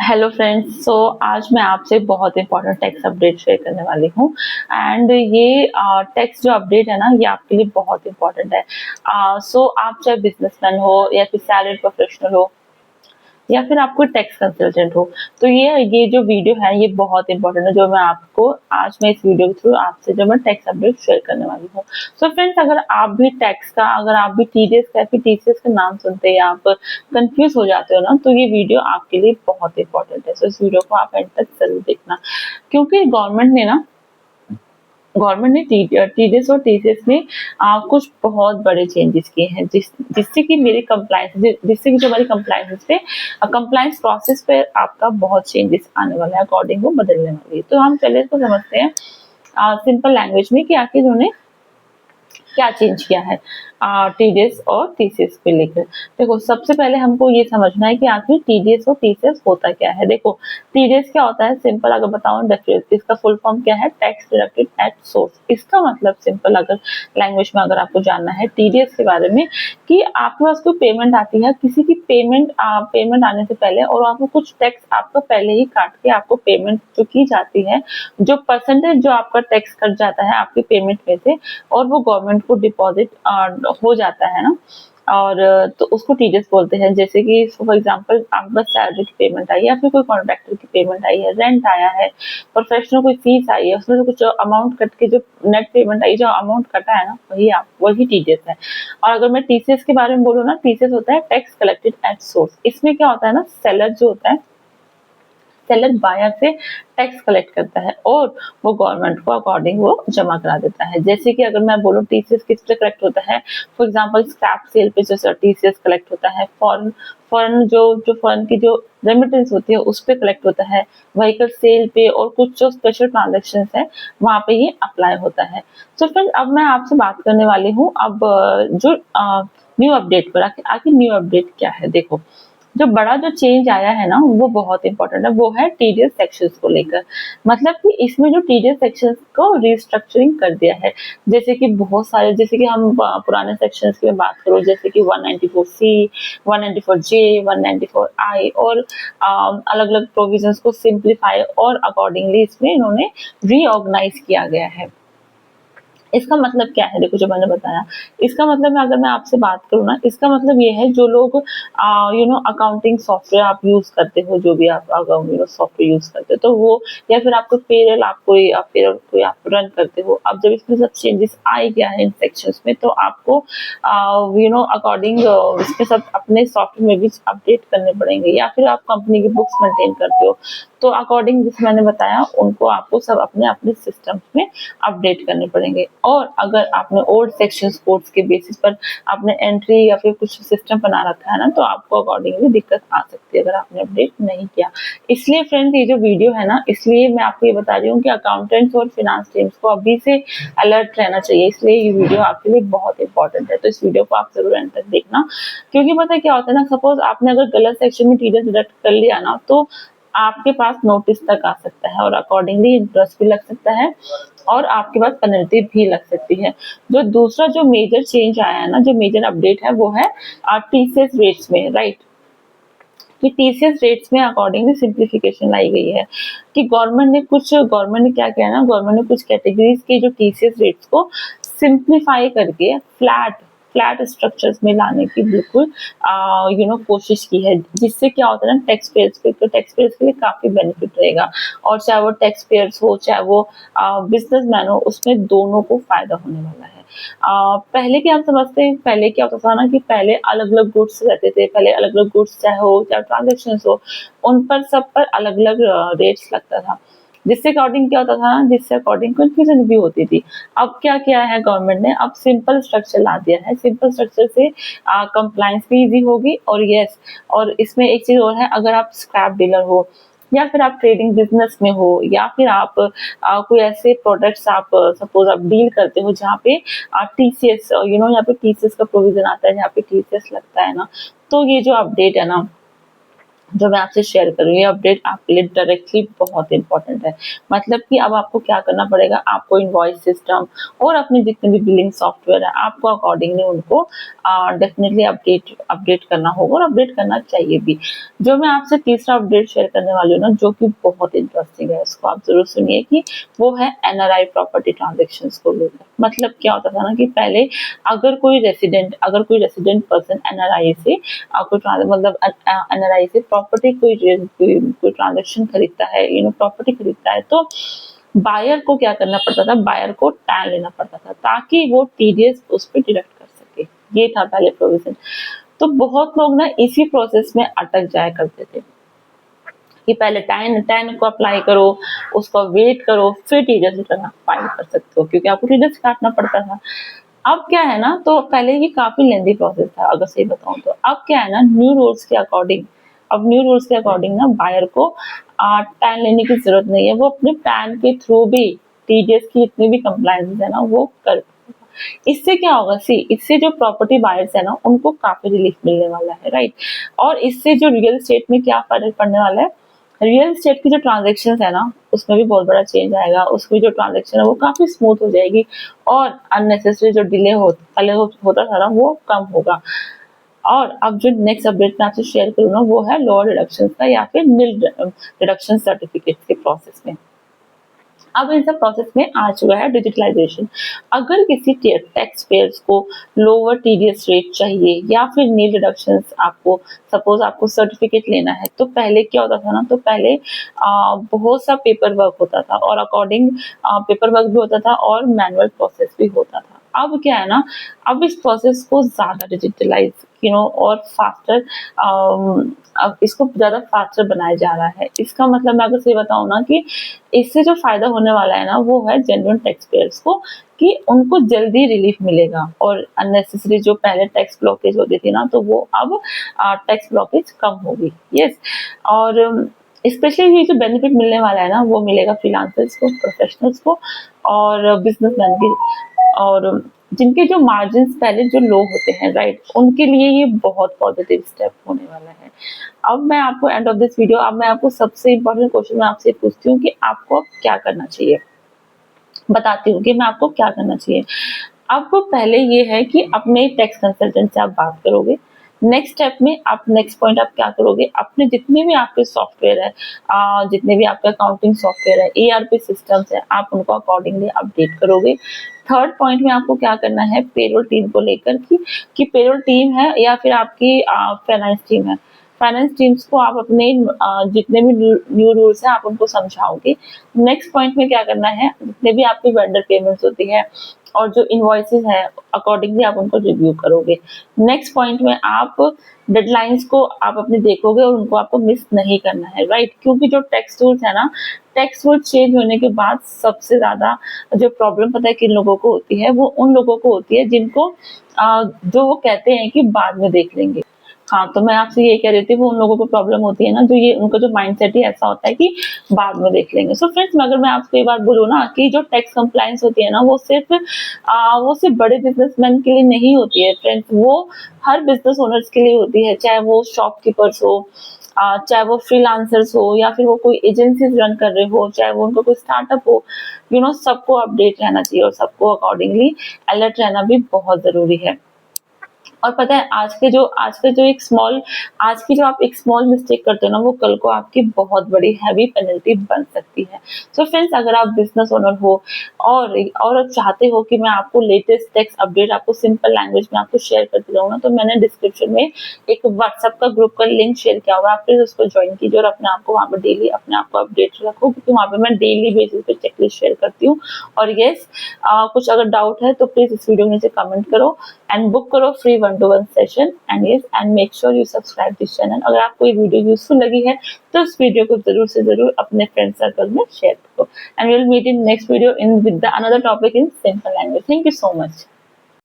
Hello friends. आज मैं आपसे बहुत इंपॉर्टेंट टैक्स अपडेट शेयर करने वाली हूँ। एंड ये टैक्स जो अपडेट है ना, ये आपके लिए बहुत इंपॉर्टेंट है। आप चाहे बिजनेसमैन हो या फिर सैलरीड प्रोफेशनल हो या फिर आप कोई टैक्स कंसल्टेंट हो, तो ये जो वीडियो है ये बहुत इंपॉर्टेंट है, जो मैं आपको आज मैं इस वीडियो के थ्रू आपसे जो मैं टैक्स अपडेट शेयर करने वाली हूँ। फ्रेंड्स, अगर आप भी टैक्स का, अगर आप भी टीडीएस का फिर टीसीएस का नाम सुनते हैं या आप कंफ्यूज हो जाते हो ना, तो ये वीडियो आपके लिए बहुत इंपॉर्टेंट है। इस वीडियो को आप एंड तक जरूर देखना, क्योंकि गवर्नमेंट ने टीडीएस और टीसीएस में कुछ बहुत बड़े चेंजेस किए हैं, जिससे कि मेरे कंप्लायंस जिससे कि जो हमारी कंप्लायंस पे कंप्लायंस प्रोसेस पे आपका बहुत चेंजेस आने वाला है, अकॉर्डिंग वो बदलने वाली है। तो हम पहले इसको समझते हैं सिंपल लैंग्वेज में कि आखिर उन्होंने क्या चेंज किया है टीडीएस और टीसीएस को लेकर। देखो, सबसे पहले हमको ये समझना है कि आखिर टीडीएस और टीसीएस होता क्या है। देखो, टीडीएस क्या होता है, सिंपल अगर बताऊं इसका फुल फॉर्म क्या है, टैक्स डिडक्टेड एट सोर्स। इसका मतलब सिंपल अगर लैंग्वेज में अगर आपको जानना है टीडीएस के बारे में, कि आपके पास कोई पेमेंट आती है, किसी की पेमेंट आने से पहले और आपको कुछ टैक्स आपका पहले ही काट के आपको पेमेंट जो की जाती है, जो परसेंटेज जो आपका टैक्स कट जाता है आपकी पेमेंट में से, और वो गवर्नमेंट को डिपॉजिट हो जाता है ना, और तो उसको टीडीएस बोलते हैं। जैसे कि फॉर एग्जांपल आपके पास सैलरी की पेमेंट आई है या फिर कोई कॉन्ट्रैक्टर की पेमेंट आई है, रेंट आया है, प्रोफेशनल कोई फीस आई है, उसमें से कुछ अमाउंट कट के जो नेट पेमेंट आई, जो अमाउंट कटा है ना, वही टीडीएस है। और अगर मैं टीसीएस के बारे में बोलूँ ना, टीसीएस होता है टैक्स कलेक्टेड एट सोर्स। इसमें क्या होता है ना, सेलर जो होता है, सेलर बायर से टैक्स कलेक्ट करता है और वो गवर्नमेंट को अकॉर्डिंग वो जमा करा देता है। जैसे कि अगर मैं बोलूँ टीसीएस किस पे कलेक्ट होता है, फॉर एग्जांपल स्क्रैप सेल पे जो टीसीएस कलेक्ट होता है, फॉरेन जो फॉरेन की जो रेमिटेंस होती है उस पे कलेक्ट होता है, व्हीकल सेल पे और कुछ जो स्पेशल ट्रांजेक्शन है वहां पे ये अप्लाई होता है। फ्रेंड, अब मैं आपसे बात करने वाली हूँ अब जो न्यू अपडेट पर। आखिर न्यू अपडेट क्या है। देखो, जो बड़ा जो चेंज आया है ना, वो बहुत इंपॉर्टेंट है, वो है टीडीएस सेक्शंस को लेकर। मतलब कि इसमें जो टीडीएस सेक्शंस को रिस्ट्रक्चरिंग कर दिया है। जैसे कि बहुत सारे, जैसे कि हम पुराने सेक्शंस की बात करो, जैसे कि 194C, 194J, 194I, और अलग अलग प्रोविजंस को सिंप्लीफाई और अकॉर्डिंगली इसमें इन्होंने रीऑर्गेनाइज किया गया है। इसका मतलब क्या है, देखो जो मैंने बताया, इसका मतलब अगर मैं आपसे बात करूँ ना, इसका मतलब ये है, जो लोग अकाउंटिंग सॉफ्टवेयर आप यूज करते हो, जो भी आप सॉफ्टवेयर यूज करते हो, तो वो, या फिर आपको पेरोल आप रन करते हो, अब जब इसमें सब चेंजेस आ गया है इन सेक्शंस में, तो आपको अकॉर्डिंग इसके साथ अपने सॉफ्टवेयर में भी अपडेट करने पड़ेंगे, या फिर आप कंपनी की बुक्स मेंटेन करते हो, तो अकॉर्डिंग जिस मैंने बताया उनको आपको सब अपने अपने सिस्टम्स में अपडेट करने पड़ेंगे। और अगर आपने ओल्ड सेक्शंस कोड्स के बेसिस पर आपने एंट्री या फिर कुछ सिस्टम बना रखा है ना, तो आपको अकॉर्डिंगली दिक्कत आ सकती है अगर आपने अपडेट नहीं किया। इसलिए फ्रेंड्स, ये जो वीडियो है ना, इसलिए मैं आपको ये बता रही हूँ कि अकाउंटेंट्स और फिनेंस टीम्स को अभी से अलर्ट रहना चाहिए। इसलिए ये वीडियो आपके लिए बहुत इंपॉर्टेंट है, तो इस वीडियो को आप जरूर एंड तक देखना। क्योंकि पता है क्या होता है ना, सपोज आपने अगर गलत सेक्शन में टीडीएस डिडक्ट कर लिया ना, तो आपके पास नोटिस तक आ सकता है और अकॉर्डिंगली इंटरेस्ट भी लग सकता है और आपके पास पेनल्टी भी लग सकती है। जो दूसरा जो मेजर चेंज आया है ना, जो मेजर अपडेट है, वो है टीसीएस रेट्स में, राइट। कि टीसीएस रेट्स में अकॉर्डिंगली सिंप्लीफिकेशन लाई गई है, कि गवर्नमेंट ने क्या किया ना, गवर्नमेंट ने कुछ कैटेगरीज के जो टीसीएस रेट्स को सिंप्लीफाई करके फ्लैट स्ट्रक्चर्स में लाने की बिल्कुल कोशिश की है, जिससे क्या होता है ना, टैक्स पेयर्स के लिए काफी बेनिफिट रहेगा। और चाहे वो टैक्स पेयर्स हो, चाहे वो बिजनेसमैन हो, उसमें दोनों को फायदा होने वाला है। पहले क्या हम समझते हैं, पहले क्या होता था ना, कि पहले अलग अलग गुड्स रहते थे, पहले अलग अलग गुड्स चाहे ट्रांजेक्शन हो, उन पर सब पर अलग अलग रेट्स लगता था, जिससे अकॉर्डिंग क्या होता था, जिससे अकॉर्डिंग कंफ्यूजन भी होती थी। अब क्या किया है गवर्नमेंट ने, अब सिंपल स्ट्रक्चर ला दिया है। सिंपल स्ट्रक्चर से कंप्लायंस भी इजी होगी, और यस, और इसमें एक चीज और है, अगर आप स्क्रैप डीलर हो, या फिर आप ट्रेडिंग बिजनेस में हो, या फिर आप कोई ऐसे प्रोडक्ट्स आप सपोज आप डील करते हो जहाँ पे टीसीएस यहाँ पे टीसीएस का प्रोविजन आता है, जहाँ पे टीसीएस लगता है ना, तो ये जो अपडेट है ना, जो मैं आपसे शेयर कर रही हूँ, ये अपडेट आपके लिए डायरेक्टली बहुत इंपॉर्टेंट है। मतलब कि अब आपको क्या करना पड़ेगा, आपको इनवॉइस सिस्टम और अपने जितने भी बिलिंग सॉफ्टवेयर है, आपको अकॉर्डिंगली उनको डेफिनेटली अपडेट करना होगा और अपडेट करना चाहिए भी। जो मैं आपसे तीसरा अपडेट शेयर करने वाली हूँ ना, जो कि बहुत इंटरेस्टिंग है, उसको आप जरूर सुनिए, कि वो है एनआरआई प्रॉपर्टी ट्रांजेक्शंस को लेकर। मतलब क्या होता था ना कि पहले अगर कोई रेसिडेंट पर्सन एनआरआई से मतलब एनआरआई से प्रॉपर्टी कोई ट्रांजेक्शन खरीदता है, प्रॉपर्टी खरीदता है, तो बायर को क्या करना पड़ता था, बायर को टैन लेना पड़ता था ताकि वो टीडीएस उस पर डिडक्ट कर सके। ये था पहले प्रोविजन। तो बहुत लोग ना इसी प्रोसेस में अटक जाया करते थे कि पहले टैन को अप्लाई करो, उसको वेट करो, फिर टीडीएस रिटर्न आप फाइल कर सकते हो, क्योंकि आपको टीडीएस काटना पड़ता था। अब क्या है ना, तो पहले ये काफी लेंदी प्रोसेस था, अगर सही बताऊं तो। अब क्या है ना, न्यू रूल्स के अकॉर्डिंग ना बायर को टैन लेने की जरूरत नहीं है, वो अपने टैन के थ्रू भी टीडीएस की जितनी भी कंप्लायंस है ना वो कर। इससे क्या होगा, इससे जो प्रॉपर्टी बायर्स है ना उनको काफी रिलीफ मिलने वाला है, राइट। और इससे जो रियल एस्टेट में क्या फर्क पड़ने वाला है, रियल एस्टेट की जो ट्रांजेक्शन है ना उसमें भी बहुत बड़ा चेंज आएगा। उसकी जो ट्रांजेक्शन है वो काफी स्मूथ हो जाएगी और अननेसेसरी जो डिले होता था ना वो कम होगा। और अब जो नेक्स्ट अपडेट मैं आपसे शेयर करूँ ना, वो है लोअर डिडक्शन का या फिर निल डिडक्शन सर्टिफिकेट के प्रोसेस में। अब इन सब प्रोसेस में आ चुका है डिजिटलाइजेशन। अगर किसी टैक्स पेयर्स को लोअर टीडीएस रेट चाहिए या फिर नील डिडक्शंस, आपको सपोज आपको सर्टिफिकेट लेना है, तो पहले क्या होता था ना, तो पहले बहुत सा पेपर वर्क होता था और अकॉर्डिंग पेपर वर्क भी होता था और मैनुअल प्रोसेस भी होता था। अब क्या है ना, अब इस प्रोसेस को ज्यादा डिजिटलाइज और फास्टर, अब इसको ज्यादा फास्टर बनाया जा रहा है। इसका मतलब मैं अगर सही बताऊं ना, कि इससे जो फायदा होने वाला है ना वो है जेन्युइन टैक्स पेयर्स को, कि उनको जल्दी रिलीफ मिलेगा और अननेसेसरी जो पहले टैक्स ब्लॉकेज होती थी ना, तो वो अब टैक्स ब्लॉकेज कम होगी। यस। और स्पेशली ये जो बेनिफिट मिलने वाला है ना वो मिलेगा फ्रीलांसर्स को, प्रोफेशनल्स को और बिजनेसमैन की, और जिनके जो मार्जिन पहले जो लो होते हैं, राइट, उनके लिए ये बहुत पॉजिटिव स्टेप होने वाला है। अब मैं आपको एंड ऑफ दिस वीडियो, अब मैं आपको सबसे इम्पोर्टेंट क्वेश्चन मैं आपसे पूछती हूँ कि आपको अब क्या करना चाहिए। बताती हूँ कि मैं आपको क्या करना चाहिए। आपको पहले ये है कि अपने टैक्स कंसल्टेंट से आप बात करोगे। नेक्स्ट स्टेप में आप नेक्स्ट पॉइंट आप क्या करोगे, अपने जितने भी आपके सॉफ्टवेयर है, जितने भी आपके अकाउंटिंग सॉफ्टवेयर है, एआरपी सिस्टम्स है, आप उनको अकॉर्डिंगली अपडेट करोगे। थर्ड पॉइंट में आपको क्या करना है, पेरोल टीम को लेकर कि पेरोल टीम है या फिर आपकी फाइनेंस टीम है, फाइनेंस टीम्स को आप अपने जितने भी न्यू रूल्स हैं आप उनको समझाओगे। नेक्स्ट पॉइंट में क्या करना है, जितने भी आपकी वेंडर पेमेंट्स होती है और जो इनवॉइसेस है अकॉर्डिंगली आप उनको रिव्यू करोगे। नेक्स्ट पॉइंट में आप डेडलाइंस को आप अपने देखोगे और उनको आपको मिस नहीं करना है, राइट। क्योंकि जो टैक्स रूल्स है ना, टैक्स रूल चेंज होने के बाद सबसे ज्यादा जो प्रॉब्लम पता है किन लोगों को होती है, वो उन लोगों को होती है जिनको जो वो कहते हैं कि बाद में देख लेंगे। हाँ, तो मैं आपसे ये कह रही थी, वो उन लोगों को प्रॉब्लम होती है ना, जो ये उनका जो माइंडसेट ही ऐसा होता है कि बाद में देख लेंगे। सो फ्रेंड्स, अगर मैं आपको ये बात बोलूँ ना कि जो टैक्स कंप्लायंस होती है ना, वो सिर्फ बड़े बिजनेसमैन के लिए नहीं होती है फ्रेंड्स, वो हर बिजनेस ओनर्स के लिए होती है, चाहे वो शॉपकीपर्स हो, चाहे वो फ्रीलांसर्स हो, या फिर वो कोई एजेंसीज रन कर रहे हो, चाहे वो उनका कोई स्टार्टअप हो, सबको अपडेट रहना चाहिए और सबको अकॉर्डिंगली अलर्ट रहना भी बहुत जरूरी है। और पता है आज की जो आप एक स्मॉल मिस्टेक करते हो ना, वो कल को आपकी बहुत बड़ी हैवी पेनल्टी बन सकती है। सो फ्रेंड्स, अगर आप बिजनेस ओनर हो और चाहते हो कि मैं आपको लेटेस्ट टैक्स अपडेट आपको सिंपल लैंग्वेज में आपको शेयर करती रहूँ ना, तो मैंने डिस्क्रिप्शन में एक व्हाट्सएप का ग्रुप का लिंक शेयर किया हुआ है, आप प्लीज उसको ज्वाइन कीजिए और अपने आप को वहाँ पर डेली अपने आप को अपडेट रखो, क्योंकि वहाँ पे मैं डेली बेसिस पे चेकलिस्ट शेयर करती हूँ। और यस, कुछ अगर डाउट है तो प्लीज इस वीडियो में नीचे कमेंट करो एंड बुक करो free 1-to-1 session. And make sure you subscribe this channel. अगर आपको ये वीडियो यूजफुल लगी है तो इस वीडियो को जरूर से जरूर अपने फ्रेंड सर्कल में शेयर करो। And we will meet in next video in with another topic in simple language. Thank you so much.